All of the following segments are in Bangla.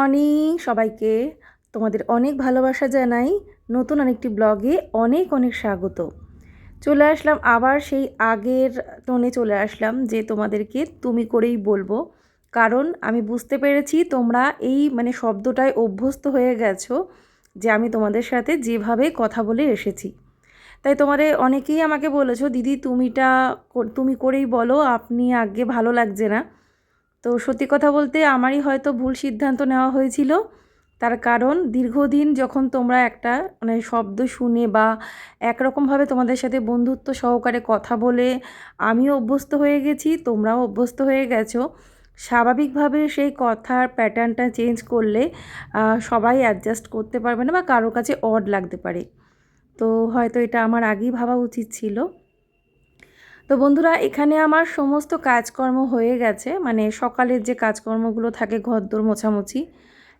মর্নিং সবাইকে, তোমাদের অনেক ভালোবাসা জানাই। নতুন আরেকটি ব্লগে অনেক অনেক স্বাগত। চলে আসলাম আবার সেই আগের টোনে চলে আসলাম যে তোমাদেরকে তুমি করেই বলবো, কারণ আমি বুঝতে পেরেছি তোমরা এই শব্দটায় অভ্যস্ত হয়ে গেছো যে আমি তোমাদের সাথে যেভাবে কথা বলে এসেছি। তাই তোমাদের অনেকেই আমাকে বলেছো, দিদি তুমি করেই বলো, আপনি আগে ভালো লাগছে না। তো সত্যি কথা বলতে আমারই হয়তো ভুল সিদ্ধান্ত নেওয়া হয়েছিল। তার কারণ দীর্ঘদিন যখন তোমরা একটা শব্দ শুনে বা একরকমভাবে তোমাদের সাথে বন্ধুত্ব সহকারে কথা বলে আমিও অভ্যস্ত হয়ে গেছি, তোমরাও অভ্যস্ত হয়ে গেছো। স্বাভাবিকভাবে সেই কথার প্যাটার্নটা চেঞ্জ করলে সবাই অ্যাডজাস্ট করতে পারবে না বা কারোর কাছে অড লাগতে পারে। তো হয়তো এটা আমার আগেই ভাবা উচিত ছিল। তো বন্ধুরা, এখানে আমার সমস্ত কাজকর্ম হয়ে গেছে, সকালের যে কাজকর্মগুলো থাকে ঘরদোর মোছামুছি।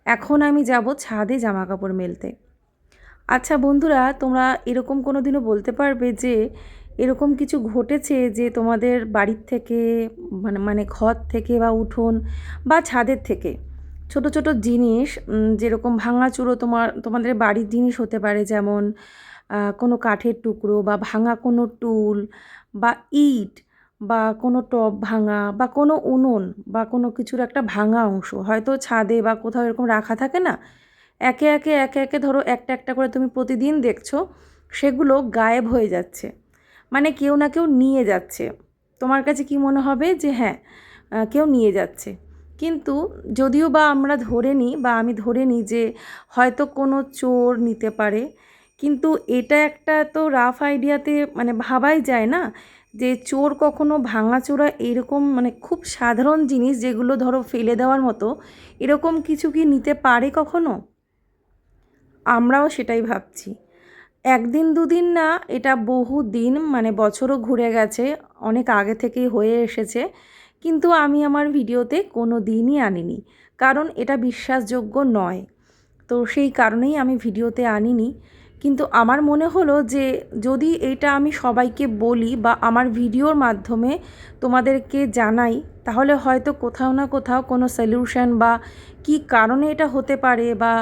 এখন আমি যাব ছাদে জামা কাপড় মেলতে। আচ্ছা বন্ধুরা, তোমরা এরকম কোনো দিনও বলতে পারবে যে এরকম কিছু ঘটেছে যে তোমাদের বাড়ির থেকে ঘর থেকে বা উঠোন বা ছাদের থেকে ছোট ছোট জিনিস, যেরকম ভাঙাচুরো তোমাদের বাড়ির জিনিস হতে পারে, যেমন কোনো কাঠের টুকরো বা ভাঙা কোনো টুল বা ইট বা কোনো টব ভাঙা বা কোনো উনুন বা কোনো কিছুর একটা ভাঙা অংশ হয়তো ছাদে বা কোথাও এরকম রাখা থাকে না, একে একে একে একে ধরো একটা একটা করে তুমি প্রতিদিন দেখছো সেগুলো গায়েব হয়ে যাচ্ছে, কেউ না কেউ নিয়ে যাচ্ছে। তোমার কাছে কি মনে হবে যে হ্যাঁ, কেউ নিয়ে যাচ্ছে, কিন্তু যদিও বা আমরা ধরে নিই বা আমি ধরে নিই যে হয়তো কোনো চোর নিতে পারে, কিন্তু এটা একটা তো রাফ আইডিয়াতে ভাবাই যায় না যে চোর কখনো ভাঙাচোরা এরকম খুব সাধারণ জিনিস যেগুলো ধরো ফেলে দেওয়ার মতো এরকম কিছু কি নিতে পারে কখনো। আমরাও সেটাই ভাবছি। একদিন দুদিন না, এটা বহু দিন বছরও ঘুরে গেছে, অনেক আগে থেকেই হয়ে এসেছে, কিন্তু আমি আমার ভিডিওতে কোনো দিনই আনিনি, কারণ এটা বিশ্বাসযোগ্য নয়। তো সেই কারণেই আমি ভিডিওতে আনিনি। কিন্তু আমার মনে হলো যে যদি এটা আমি সবাইকে বলি বা আমার ভিডিওর মাধ্যমে তোমাদেরকে জানাই, তাহলে হয়তো কোথাও না কোথাও কোনো সলিউশন বা কী কারণে এটা হতে পারে, বা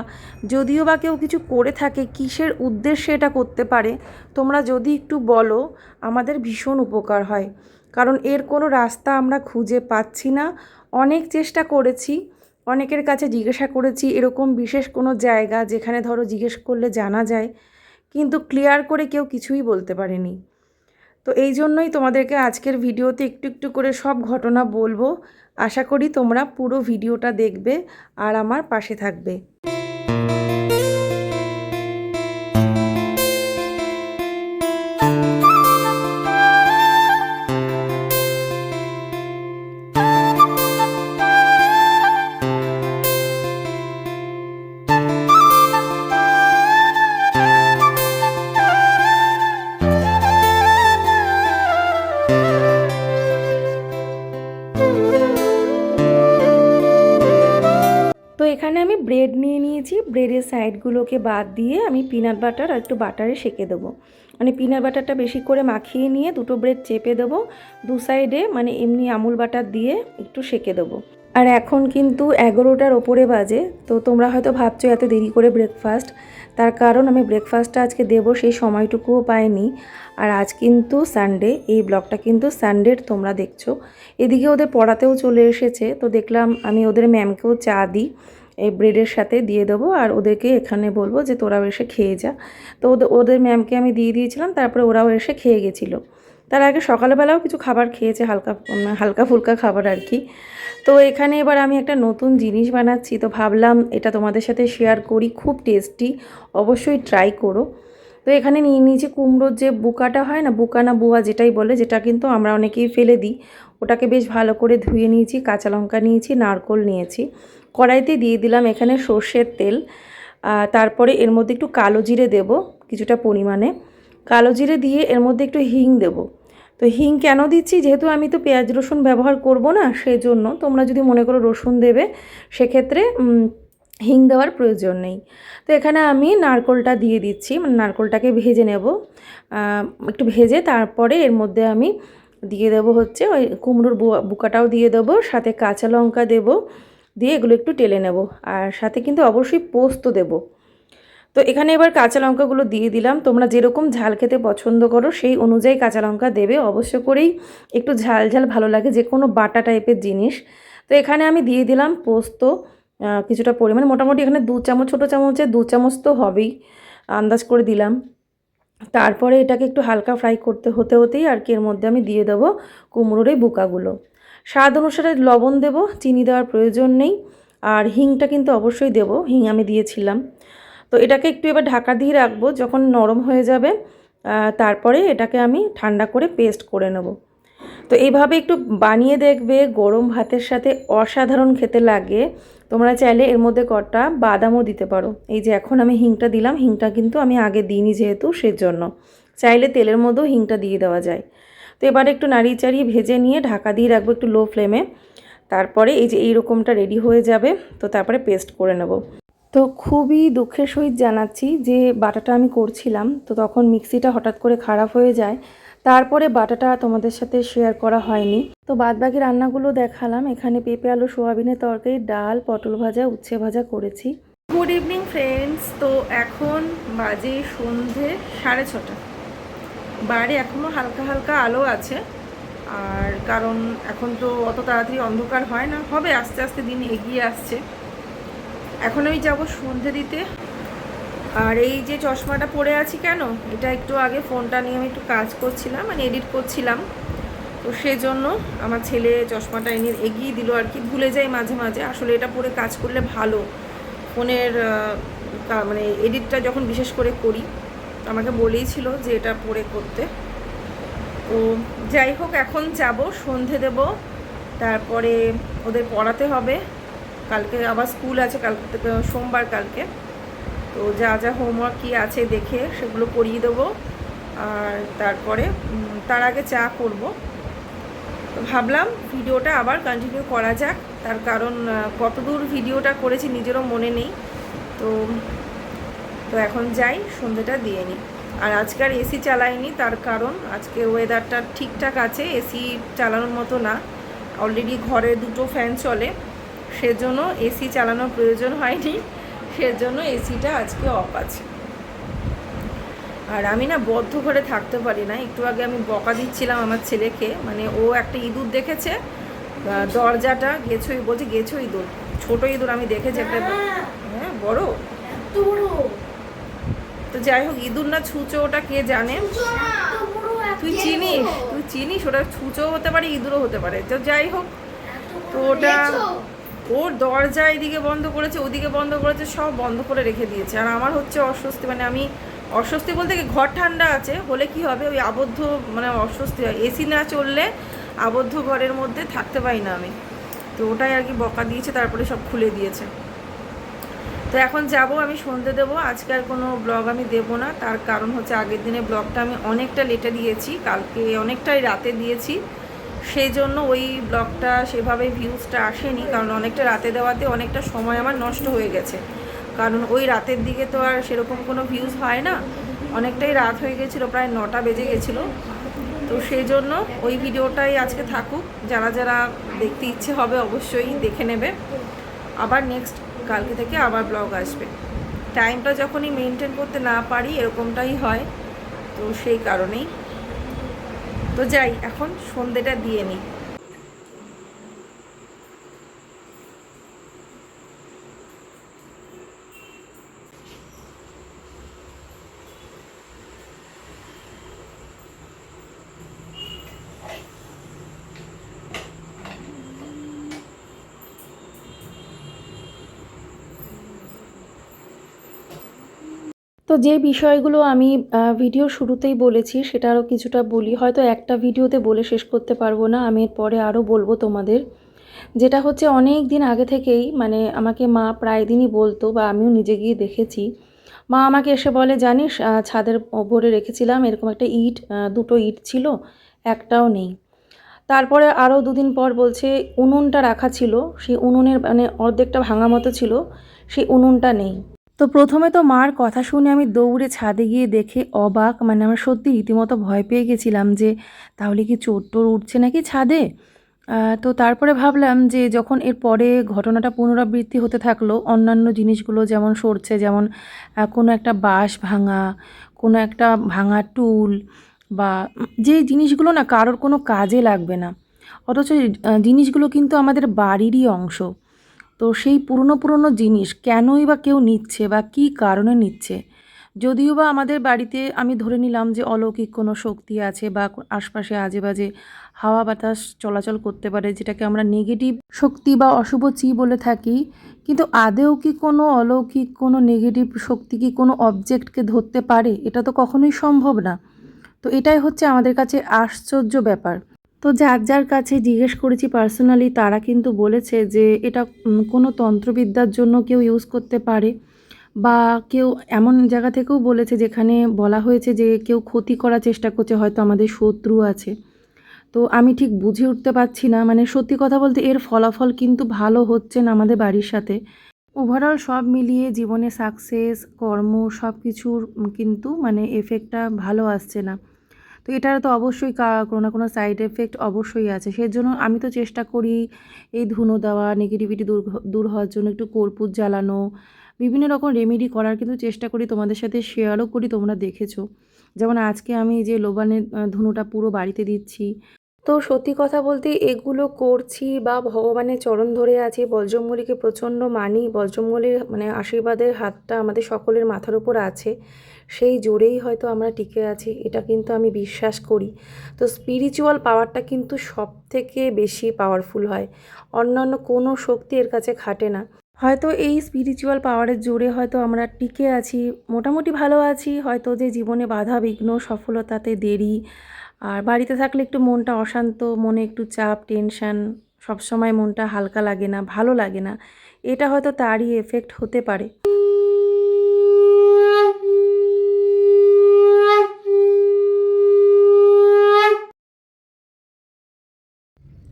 যদিও বা কেউ কিছু করে থাকে কিসের উদ্দেশ্যে এটা করতে পারে, তোমরা যদি একটু বলো আমাদের ভীষণ উপকার হয়। কারণ এর কোনো রাস্তা আমরা খুঁজে পাচ্ছি না। অনেক চেষ্টা করেছি, অনেকের কাছে জিজ্ঞাসা করেছি এরকম বিশেষ কোনো জায়গা যেখানে ধরো জিজ্ঞেস করলে জানা যায়, কিন্তু ক্লিয়ার করে কেউ কিছুই বলতে পারেনি। তো এই জন্যই তোমাদেরকে আজকের ভিডিওতে একটু একটু করে সব ঘটনা বলবো। আশা করি তোমরা পুরো ভিডিওটা দেখবে আর আমার পাশে থাকবে। তো এখানে আমি ব্রেড নিয়ে নিয়েছি, ব্রেডের সাইডগুলোকে বাদ দিয়ে আমি পিনাট বাটার আর একটু বাটারে সেঁকে দেবো। পিনাট বাটারটা বেশি করে মাখিয়ে নিয়ে দুটো ব্রেড চেপে দেবো, দু সাইডে এমনি আমুল বাটার দিয়ে একটু সেঁকে দেবো। আর এখন কিন্তু 11টার ওপরে বাজে। তো তোমরা হয়তো ভাবছো এত দেরি করে ব্রেকফাস্ট, তার কারণ আমি ব্রেকফাস্টটা আজকে দেবো সেই সময়টুকুও পাইনি। আর আজ কিন্তু সানডে, এই ব্লগটা কিন্তু সানডের তোমরা দেখছো। এদিকে ওদের পড়াতেও চলে এসেছে, তো দেখলাম আমি ওদের ম্যামকেও চা দিই, এই ব্রেডের সাথে দিয়ে দেবো, আর ওদেরকে এখানে বলবো যে তোরাও এসে খেয়ে যা। তো ওদের ম্যামকে আমি দিয়ে দিয়েছিলাম, তারপরে ওরাও এসে খেয়ে গেছিলো। তার আগে সকালবেলাও কিছু খাবার খেয়েছে, হালকা হালকা ফুলকা খাবার আর কি। তো এখানে এবার আমি একটা নতুন জিনিস বানাচ্ছি, তো ভাবলাম এটা তোমাদের সাথে শেয়ার করি, খুব টেস্টি, অবশ্যই ট্রাই করো। তো এখানে নিয়ে নিয়েছি কুমড়োর যে বুকাটা হয় না, বুকা না বুয়া যেটাই বলে, যেটা কিন্তু আমরা অনেকেই ফেলে দিই, ওটাকে বেশ ভালো করে ধুয়ে নিয়েছি, কাঁচা লঙ্কা নিয়েছি, নারকোল নিয়েছি, কড়াইতে দিয়ে দিলাম এখানে সর্ষের তেল, তারপরে এর মধ্যে একটু কালো জিরে দেবো কিছুটা পরিমাণে, কালো জিরে দিয়ে এর মধ্যে একটু হিং দেবো। তো হিং কেন দিচ্ছি, যেহেতু আমি তো পেঁয়াজ রসুন ব্যবহার করব না, সেই জন্য তোমরা যদি মনে করো রসুন দেবে সেক্ষেত্রে হিং দেওয়ার প্রয়োজন নেই। তো এখানে আমি নারকোলটা দিয়ে দিচ্ছি, নারকোলটাকে ভেজে নেব, একটু ভেজে তারপরে এর মধ্যে আমি দিয়ে দেবো হচ্ছে ওই কুমড়োর বুকাটাও দিয়ে দেবো, সাথে কাঁচা লঙ্কা দেবো, দিয়ে এগুলো একটু টেলে নেব। আর সাথে কিন্তু অবশ্যই পোস্ত দেব। তো এখানে এবার কাঁচা লঙ্কাগুলো দিয়ে দিলাম। তোমরা যেরকম ঝাল খেতে পছন্দ করো সেই অনুযায়ী কাঁচা লঙ্কা দেবে। অবশ্য করেই একটু ঝাল ঝাল ভালো লাগে যে কোনো বাটা টাইপের জিনিস। তো এখানে আমি দিয়ে দিলাম পোস্ত কিছুটা পরিমাণ, মোটামুটি এখানে 2 চামচ, ছোটো চামচে 2 চামচ তো হবেই, আন্দাজ করে দিলাম। তারপরে এটাকে একটু হালকা ফ্রাই করতে হতেই আর কি এর মধ্যে আমি দিয়ে দেবো কুমড়োর এই বুকাগুলো। স্বাদ অনুসারে লবণ দেব, চিনি দেওয়ার প্রয়োজন নেই। আর হিংটা কিন্তু অবশ্যই দেব, হিং আমি দিয়েছিলাম। তো এটাকে একটু এবার ঢাকা দিয়ে রাখবো, যখন নরম হয়ে যাবে তারপরে এটাকে আমি ঠান্ডা করে পেস্ট করে নেব। তো এইভাবে একটু বানিয়ে দেখবে, গরম ভাতের সাথে অসাধারণ খেতে লাগে। তোমরা চাইলে এর মধ্যে কটা বাদামও দিতে পারো। এই যে এখন আমি হিংটা দিলাম, হিংটা কিন্তু আমি আগে দিইনি যেহেতু, সেজন্য চাইলে তেলের মধ্যেও হিংটা দিয়ে দেওয়া যায়। তো এবার একটু নাড়িয়ে চাড়িয়ে ভেজে নিয়ে ঢাকা দিয়ে রাখবো একটু লো ফ্লেমে। তারপরে এই যে এইরকমটা রেডি হয়ে যাবে, তো তারপরে পেস্ট করে নেব। তো খুবই দুঃখের সহিত জানাচ্ছি যে বাটাটা আমি করছিলাম, তো তখন মিক্সিটা হঠাৎ করে খারাপ হয়ে যায়, তারপরে বাটাটা তোমাদের সাথে শেয়ার করা হয়নি। তো বাদবাকি রান্নাগুলো দেখালাম। এখানে পেঁপে আলু সোয়াবিনের তরকারি, ডাল, পটল ভাজা, উচ্ছে ভাজা করেছি। Good evening friends. তো এখন বাজে সন্ধে 6:30। বাইরে এখনও হালকা হালকা আলো আছে, আর কারণ এখন তো অত তাড়াতাড়ি অন্ধকার হয় না, হবে আস্তে আস্তে, দিন এগিয়ে আসছে। এখন আমি যাবো সন্ধে দিতে। আর এই যে চশমাটা পরে আছি কেন, এটা একটু আগে ফোনটা নিয়ে আমি একটু কাজ করছিলাম, মানে এডিট করছিলাম, তো সেজন্য আমার ছেলে চশমাটা এনে এগিয়ে দিল আর কি। ভুলে যাই মাঝে মাঝে, আসলে এটা পরে কাজ করলে ভালো, ফোনের মানে এডিটটা যখন বিশেষ করে করি, আমাকে বলেই ছিল যে এটা পরে করতে। তো যাই হোক, এখন যাব সন্ধে দেব, তারপরে ওদের পড়াতে হবে। কালকে আবার স্কুল আছে, কালকে সোমবার কালকে। তো যা যা হোমওয়ার্ক কী আছে দেখে সেগুলো করিয়ে দেবো। আর তারপরে তার আগে চা করব। তো ভাবলাম ভিডিওটা আবার কন্টিনিউ করা যাক, তার কারণ কতদূর ভিডিওটা করেছি নিজেরও মনে নেই। তো তো এখন যাই, সন্ধ্যেটা দিয়ে নিই। আর আজকে আর এসি চালাইনি, তার কারণ আজকে ওয়েদারটা ঠিকঠাক আছে, এসি চালানোর মতো না। অলরেডি ঘরে 2টো ফ্যান চলে, সেজন্য এসি চালানোর প্রয়োজন হয়নি, সেজন্য এসিটা আজকে অফ আছে। আর আমি না বদ্ধ ঘরে থাকতে পারি না। একটু আগে আমি বকা দিচ্ছিলাম আমার ছেলেকে, মানে ও একটা ইঁদুর দেখেছে দরজাটা, গেছোই বলছে, গেছো ইঁদুর, ছোটো ইঁদুর আমি দেখেছি একটা। হ্যাঁ বড়, এত বড়। তো যাই হোক, ইঁদুর না ছুঁচো ওটা কে জানে, তুই চিনিস ওটা ছুঁচো হতে পারে, ইঁদুরও হতে পারে। তো যাই হোক, তো ওটা ওর দরজা এদিকে বন্ধ করেছে, ওদিকে বন্ধ করেছে, সব বন্ধ করে রেখে দিয়েছে। আর আমার হচ্ছে অস্বস্তি, মানে আমি অস্বস্তি বলতে কি, ঘর ঠান্ডা আছে হলে কি হবে, ওই আবদ্ধ মানে অস্বস্তি হয়, এসি না চললে আবদ্ধ ঘরের মধ্যে থাকতে পারি না আমি। তো ওটাই আর কি বকা দিয়েছে, তারপরে সব খুলে দিয়েছে। তো এখন যাব আমি সন্ধে দেবো। আজকে আর কোনো ব্লগ আমি দেবো না, তার কারণ হচ্ছে আগের দিনে ব্লগটা আমি অনেকটা লেটে দিয়েছি, কালকে অনেকটাই রাতে দিয়েছি, সেই জন্য ওই ব্লগটা সেভাবে ভিউজটা আসেনি। কারণ অনেকটা রাতে দেওয়াতে অনেকটা সময় আমার নষ্ট হয়ে গেছে, কারণ ওই রাতের দিকে তো আর সেরকম কোনো ভিউজ হয় না, অনেকটাই রাত হয়ে গেছিলো, প্রায় 9টা বেজে গেছিলো। তো সেই জন্য ওই ভিডিওটাই আজকে থাকুক, যারা যারা দেখতে ইচ্ছে হবে অবশ্যই দেখে নেবে। আবার নেক্সট কালকে থেকে আবার ব্লগ আসবে। টাইমটা যখনই মেনটেন করতে না পারি এরকমটাই হয়, তো সেই কারণেই। তো যাই, এখন সন্ধেটা দিয়ে নিই। তো যে বিষয়গুলো আমি ভিডিওর শুরুতেই বলেছি সেটা আরও কিছুটা বলি, হয়তো একটা ভিডিওতে বলে শেষ করতে পারবো না, আমি এরপরে আরও বলবো তোমাদের। যেটা হচ্ছে অনেক দিন আগে থেকেই, মানে আমাকে মা প্রায় দিনই বলতো, বা আমিও নিজে গিয়ে দেখেছি, মা আমাকে এসে বলে, জানিস ছাদের ওপরে রেখেছিলাম এরকম একটা ইট, 2টো ইট ছিল, একটাও নেই। তারপরে আরও 2 দিন পর বলছে উনুনটা রাখা ছিল, সেই উনুনের মানে অর্ধেকটা ভাঙা মতো ছিল, সেই উনুনটা নেই। তো প্রথমে তো মার কথা শুনে আমি দৌড়ে ছাদে গিয়ে দেখে অবাক, মানে আমার সত্যি রীতিমতো ভয় পেয়ে গেছিলাম যে তাহলে কি চোর টোর উঠছে নাকি ছাদে। তো তারপরে ভাবলাম যে যখন এরপরে ঘটনাটা পুনরাবৃত্তি হতে থাকলো, অন্যান্য জিনিসগুলো যেমন সরছে, যেমন কোনো একটা বাঁশ ভাঙা, কোনো একটা ভাঙা টুল বা যে জিনিসগুলো না কারোর কোনো কাজে লাগবে না, অথচ জিনিসগুলো কিন্তু আমাদের বাড়িরই অংশ। তো সেই পুরনো পুরনো জিনিস কেনই বা কেউ নিচ্ছে বা কী কারণে নিচ্ছে? যদিও বা আমাদের বাড়িতে আমি ধরে নিলাম যে অলৌকিক কোনো শক্তি আছে বা আশপাশে আজেবাজে হাওয়া বাতাস চলাচল করতে পারে, যেটাকে আমরা নেগেটিভ শক্তি বা অশুভ চি বলে থাকি। কিন্তু আদৌ কি কোনো অলৌকিক কোনো নেগেটিভ শক্তি কি কোনো অবজেক্টকে ধরতে পারে? এটা তো কখনোই সম্ভব না। তো এটাই হচ্ছে আমাদের কাছে আশ্চর্য ব্যাপার। তো যার যার কাছে জিজ্ঞেস করেছি পার্সোনালি, তারা কিন্তু বলেছে যে এটা কোনো তন্ত্রবিদ্যার জন্য কেউ ইউজ করতে পারে, বা কেউ এমন জায়গা থেকেও বলেছে যেখানে বলা হয়েছে যে কেউ ক্ষতি করার চেষ্টা করছে, হয়তো আমাদের শত্রু আছে। তো আমি ঠিক বুঝে উঠতে পারছি না, মানে সত্যি কথা বলতে এর ফলাফল কিন্তু ভালো হচ্ছে না আমাদের বাড়ির সাথে। ওভারঅল সব মিলিয়ে জীবনে সাকসেস, কর্ম সব কিছুর কিন্তু মানে এফেক্টটা ভালো আসছে না। তো এটার তো অবশ্যই কোনো না কোনো সাইড এফেক্ট অবশ্যই আছে। সেজন্য আমি তো চেষ্টা করি এই ধুনো দেওয়া, নেগেটিভিটি দূর দূর হওয়ার জন্য একটু কর্পূর জ্বালানো, বিভিন্ন রকম রেমেডি করার কিন্তু চেষ্টা করি, তোমাদের সাথে শেয়ারও করি, তোমরা দেখেছো। যেমন আজকে আমি যে লোবানের ধুনোটা পুরো বাড়িতে দিচ্ছি। তো সত্যি কথা বলতে এগুলো করছি বা ভগবানের চরণ ধরে আছি, বজরংবলীকে প্রচণ্ড মানি, বজরংবলীর মানে আশীর্বাদের হাতটা আমাদের সকলের মাথার উপর আছে, সেই জোরেই হয়তো আমরা টিকে আছি, এটা কিন্তু আমি বিশ্বাস করি। তো স্পিরিচুয়াল পাওয়ারটা কিন্তু সবথেকে বেশি পাওয়ারফুল হয়, অন্যান্য কোনো শক্তি এর কাছে খাটে না। হয়তো এই স্পিরিচুয়াল পাওয়ারের জোরে হয়তো আমরা টিকে আছি, মোটামুটি ভালো আছি। হয়তো যে জীবনে বাধা বিঘ্ন, সফলতাতে দেরি, আর বাড়িতে থাকলে একটু মনটা অশান্ত, মনে একটু চাপ, টেনশান, সবসময় মনটা হালকা লাগে না, ভালো লাগে না, এটা হয়তো তারই এফেক্ট হতে পারে।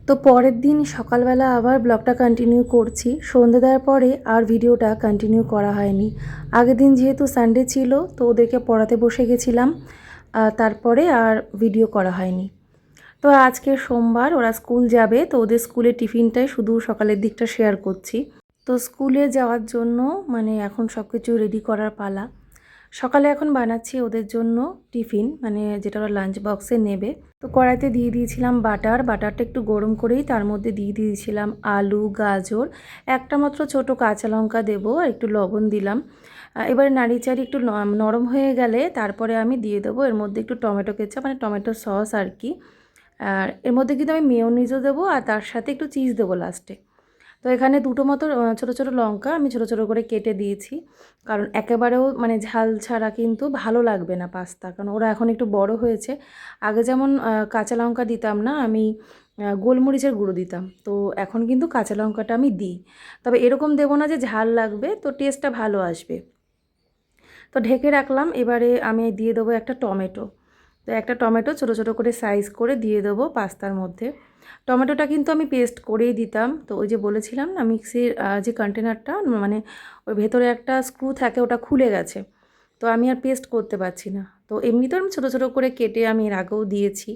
তো পরের দিন সকালবেলা আবার ব্লগটা কন্টিনিউ করছি। সন্ধে দেওয়ার পরে আর ভিডিওটা কন্টিনিউ করা হয়নি। আগের দিন যেহেতু সানডে ছিল, তো ওদেরকে পড়াতে বসে গেছিলাম, তারপরে আর ভিডিও করা হয়নি। তো আজকে সোমবার, ওরা স্কুল যাবে, তো ওদের স্কুলের টিফিনটাই শুধু সকালের দিকটা শেয়ার করছি। তো স্কুলে যাওয়ার জন্য মানে এখন সব কিছু রেডি করার পালা। সকালে এখন বানাচ্ছি ওদের জন্য টিফিন, মানে যেটা ওরা লাঞ্চ বক্সে নেবে। তো কড়াইতে দিয়ে দিয়েছিলাম বাটারটা একটু গরম করেই তার মধ্যে দিয়ে দিয়েছিলাম আলু, গাজর, একটা মাত্র ছোটো কাঁচা লঙ্কা দেবো, আর একটু লবণ দিলাম। এবারে নাড়িচাড়ি একটু নরম হয়ে গেলে তারপরে আমি দিয়ে দেবো এর মধ্যে একটু টমেটো কেচাপ, মানে টমেটো সস আর কি। আর এর মধ্যে কিন্তু আমি মেয়োনিজও দেবো, আর তার সাথে একটু চিজ দেবো লাস্টে। তো এখানে দুটো মতো ছোটো ছোটো লঙ্কা আমি ছোটো ছোটো করে কেটে দিয়েছি, কারণ একেবারেও মানে ঝাল ছাড়া কিন্তু ভালো লাগবে না পাস্তা, কারণ ওরা এখন একটু বড় হয়েছে। আগে যেমন কাঁচা লঙ্কা দিতাম না আমি, গোলমরিচের গুঁড়ো দিতাম, তো এখন কিন্তু কাঁচা লঙ্কাটা আমি দিই। তবে এরকম দেবো না যে ঝাল লাগবে, তো টেস্টটা ভালো আসবে। তো ঢেকে রাখলাম, এবারে আমি দিয়ে দেবো একটা টমেটো। তো একটা টমেটো ছোটো ছোটো করে সাইজ করে দিয়ে দেবো পাস্তার মধ্যে। টমেটোটা কিন্তু আমি পেস্ট করেই দিতাম, তো ওই যে বলেছিলাম না মিক্সির যে কন্টেনারটা, মানে ওর ভেতরে একটা স্ক্রু থাকে, ওটা খুলে গেছে, তো আমি আর পেস্ট করতে পারছি না। তো এমনিতেও আমি ছোটো ছোটো করে কেটে আমি এর আগেও দিয়েছি,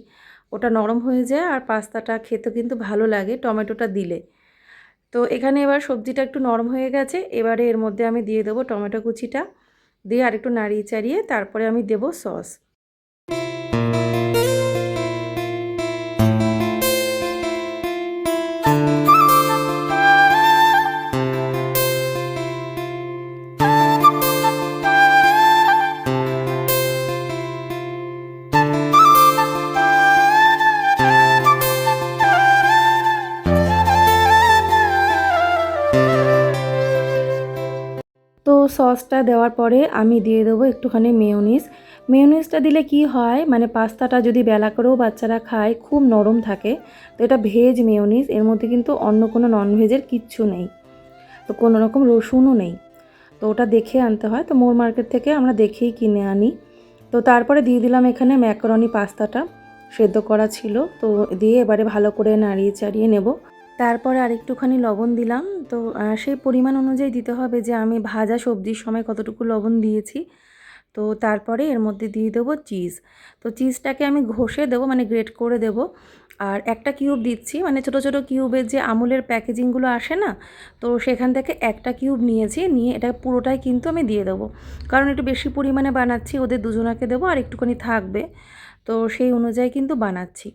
ওটা নরম হয়ে যায় আর পাস্তাটা খেতে কিন্তু ভালো লাগে টমেটোটা দিলে। তো এখানে এবার সবজিটা একটু নরম হয়ে গেছে, এবারে এর মধ্যে আমি দিয়ে দেবো টমেটো কুচিটা, দিয়ে আরেকটু নাড়িয়ে চাড়িয়ে তারপরে আমি দেবো সস। তো সসটা দেওয়ার পরে আমি দিয়ে দেবো একটুখানি মেয়োনিজ। মেয়োনিজটা দিলে কি হয়, মানে পাস্তাটা যদি বেলা করেও বাচ্চারা খায় খুব নরম থাকে। তো এটা ভেজ মেয়োনিজ, এর মধ্যে কিন্তু অন্য কোনো ননভেজের কিচ্ছু নেই, তো কোনো রকম রসুনও নেই। তো ওটা দেখে আনতে হয়, তো মোর মার্কেট থেকে আমরা দেখেই কিনে আনি। তো তারপরে দিয়ে দিলাম এখানে ম্যাকারনি পাস্তাটা, সেদ্ধ করা ছিল, তো দিয়ে এবারে ভালো করে নাড়িয়ে চাড়িয়ে নেব। তারপরে আরেকটুখানি লবণ দিলাম, তো সেই পরিমাণ অনুযায়ী দিতে হবে যে আমি ভাজা সবজির সময় কতটুকু লবণ দিয়েছি। তো তারপরে এর মধ্যে দিয়ে দেবো চিজ। তো চিজটাকে আমি ঘষে দেবো, মানে গ্রেট করে দেবো। আর একটা কিউব দিচ্ছি, মানে ছোটো ছোটো কিউবের যে আমুলের প্যাকেজিংগুলো আসে না, তো সেখান থেকে একটা কিউব নিয়েছি, নিয়ে এটা পুরোটাই কিন্তু আমি দিয়ে দেবো, কারণ একটু বেশি পরিমাণে বানাচ্ছি, ওদের দুজনাকে দেবো আর একটুখানি থাকবে, তো সেই অনুযায়ী কিন্তু বানাচ্ছি।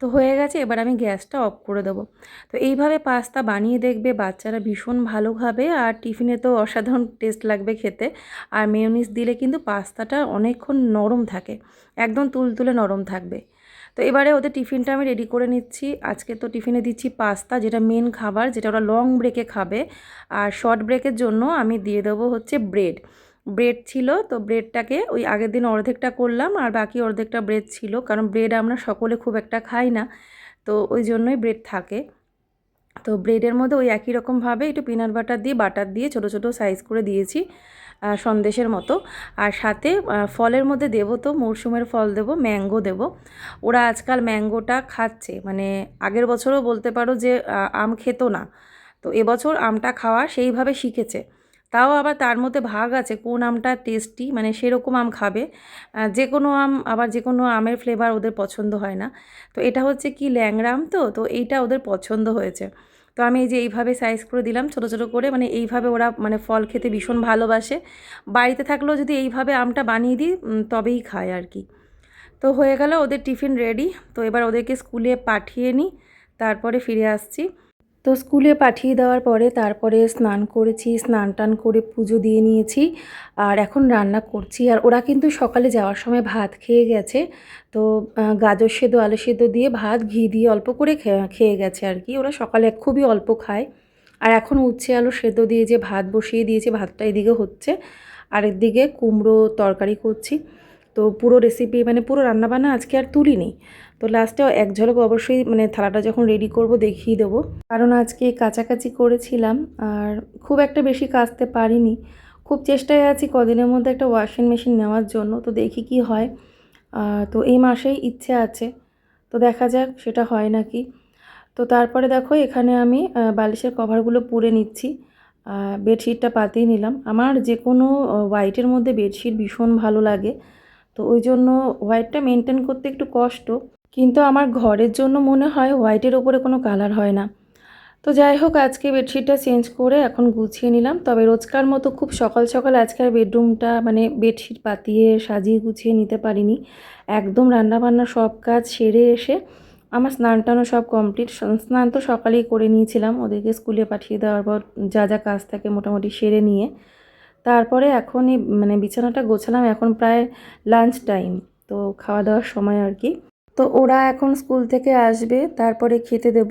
তো হয়ে গেছে, এবার আমি গ্যাসটা অফ করে দেবো। তো এইভাবে পাস্তা বানিয়ে দেখবে, বাচ্চারা ভীষণ ভালো খাবে আর টিফিনে তো অসাধারণ টেস্ট লাগবে খেতে। আর মেয়োনিজ দিলে কিন্তু পাস্তাটা অনেকক্ষণ নরম থাকে, একদম তুলতুলে নরম থাকবে। তো এবারে ওদের টিফিনটা আমি রেডি করে নিচ্ছি। আজকে তো টিফিনে দিচ্ছি পাস্তা, যেটা মেন খাবার, যেটা ওরা লং ব্রেকে খাবে। আর শর্ট ব্রেকের জন্য আমি দিয়ে দেবো হচ্ছে ব্রেড। ব্রেড ছিল, তো ব্রেডটাকে ওই আগের দিন অর্ধেকটা করলাম আর বাকি অর্ধেকটা ব্রেড ছিল, কারণ ব্রেড আমরা সকলে খুব একটা খাই না, তো ওই জন্যই ব্রেড থাকে। তো ব্রেডের মধ্যে ওই একই রকমভাবে একটু পিনাট বাটার দিয়ে ছোটো ছোটো সাইজ করে দিয়েছি, সন্দেশের মতো। আর সাথে ফলের মধ্যে দেবো, তো মরশুমের ফল দেবো, ম্যাঙ্গো দেবো। ওরা আজকাল ম্যাঙ্গোটা খাচ্ছে, মানে আগের বছরও বলতে পারো যে আম খেত না, তো এবছর আমটা খাওয়া সেইভাবে শিখেছে। তাও আবার তার মধ্যে ভাগ আছে কোন আমটা টেস্টি, মানে সেরকম আম খাবে। যে কোনো আম, আবার যে কোনো আমের ফ্লেভার ওদের পছন্দ হয় না। তো এটা হচ্ছে কি ল্যাংড়া আম, তো এইটা ওদের পছন্দ হয়েছে। তো আমি এই যে এইভাবে সাইজ করে দিলাম ছোটো ছোটো করে, মানে এইভাবে ওরা মানে ফল খেতে ভীষণ ভালোবাসে। বাড়িতে থাকলেও যদি এইভাবে আমটা বানিয়ে দিই তবেই খায় আর কি। তো হয়ে গেল ওদের টিফিন রেডি। তো এবার ওদেরকে স্কুলে পাঠিয়ে নিই, তারপরে ফিরে আসছি। তো স্কুলে পাঠিয়ে দেওয়ার পরে তারপরে স্নান করেছি, স্নান টান করে পুজো দিয়ে নিয়েছি, আর এখন রান্না করছি। আর ওরা কিন্তু সকালে যাওয়ার সময় ভাত খেয়ে গেছে, তো গাজর সেদ্ধ আলু সেদ্ধ দিয়ে ভাত ঘি দিয়ে অল্প করে খেয়ে গেছে আর কি। ওরা সকালে খুবই অল্প খায়। আর এখন উচ্ছে আলু সেদ্ধ দিয়ে যে ভাত বসিয়ে দিয়েছি, ভাতটা এদিকে হচ্ছে, আর একদিকে কুমড়ো তরকারি করছি। তো পুরো রেসিপি, মানে পুরো রান্নাবান্না আজকে আর তুলিনি। তো লাস্টে এক ঝলক অবশ্যই, মানে থালাটা যখন রেডি করব দেখিয়ে দেবো, কারণ আজকে কাচাকাচি করেছিলাম আর খুব একটা বেশি কাচতে পারিনি। খুব চেষ্টায় আছি কদিনের মধ্যে একটা ওয়াশিং মেশিন নেওয়ার জন্য, তো দেখি কি হয়। তো এই মাসেই ইচ্ছে আছে, তো দেখা যাক সেটা হয় নাকি। তো তারপরে দেখো এখানে আমি বালিশের কভারগুলো পুড়ে নিচ্ছি, বেডশিটটা পাতিয়ে নিলাম। আমার যে কোনো হোয়াইটের মধ্যে বেডশিট ভীষণ ভালো লাগে, তো ওই জন্য হোয়াইটটা মেনটেন করতে একটু কষ্ট, কিন্তু আমার ঘরের জন্য মনে হয় হোয়াইটের ওপরে কোনো কালার হয় না। তো যাই হোক, আজকে বেডশিটটা চেঞ্জ করে এখন গুছিয়ে নিলাম। তবে রোজকার মতো খুব সকাল সকাল আজকের বেডরুমটা, মানে বেডশিট পাতিয়ে সাজিয়ে গুছিয়ে নিতে পারিনি। একদম রান্নাবান্না সব কাজ সেরে এসে আমার স্নান টানও সব কমপ্লিট। স্নান তো সকালেই করে নিয়েছিলাম, ওদেরকে স্কুলে পাঠিয়ে দেওয়ার পর যা যা কাজ থাকে মোটামুটি সেরে নিয়ে তারপরে এখনই মানে বিছানাটা গোছালাম। এখন প্রায় লাঞ্চ টাইম, তো খাওয়া দাওয়ার সময় আর কি। তো ওরা এখন স্কুল থেকে আসবে, তারপরে খেতে দেব।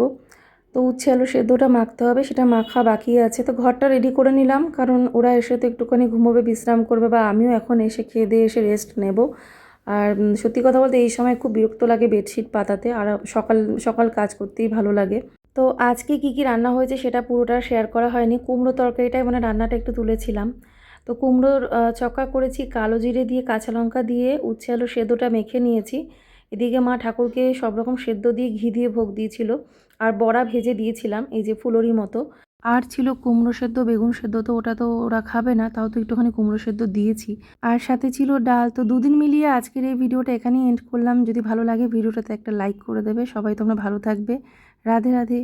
তো উচ্ছে আলু সেদ্ধটা মাখতে হবে, সেটা মাখা বাকি আছে। তো ঘরটা রেডি করে নিলাম, কারণ ওরা এসে তো একটুখানি ঘুমোবে, বিশ্রাম করবে, বা আমিও এখন এসে খেয়ে দিয়ে এসে রেস্ট নেব। আর সত্যি কথা বলতে এই সময় খুব বিরক্ত লাগে বেডশিট পাতাতে, আর সকাল সকাল কাজ করতেই ভালো লাগে। তো আজকে কি কি রান্না হয়েছে সেটা পুরোটা শেয়ার করা হয়নি। কুমড়ো তরকারিটাই মানে রান্নাটা একটু তুলেছিলাম। তো কুমড়োর চক্কা করেছি, কালো জিরে দিয়ে কাঁচা লঙ্কা দিয়ে উচ্ছে আলু সেদ্ধটা মেখে নিয়েছি। এদিকে মা ঠাকুরকে সব রকম সেদ্ধ দিয়ে ঘি দিয়ে ভোগ দিয়েছিল, আর বড়া ভেজে দিয়েছিলাম এই যে ফুলরি মতো। আর ছিল কুমড়ো সেদ্ধ, বেগুন সেদ্ধ, তো ওটা তো ওরা খাবে না, তাও তো একটুখানি কুমড়ো সেদ্ধ দিয়েছি। আর সাথে ছিল ডাল। তো দুদিন মিলিয়ে আজকের এই ভিডিওটা এখানেই এন্ড করলাম। যদি ভালো লাগে ভিডিওটাতে একটা লাইক করে দেবে। সবাই তোমরা ভালো থাকবে। রাধে রাধে।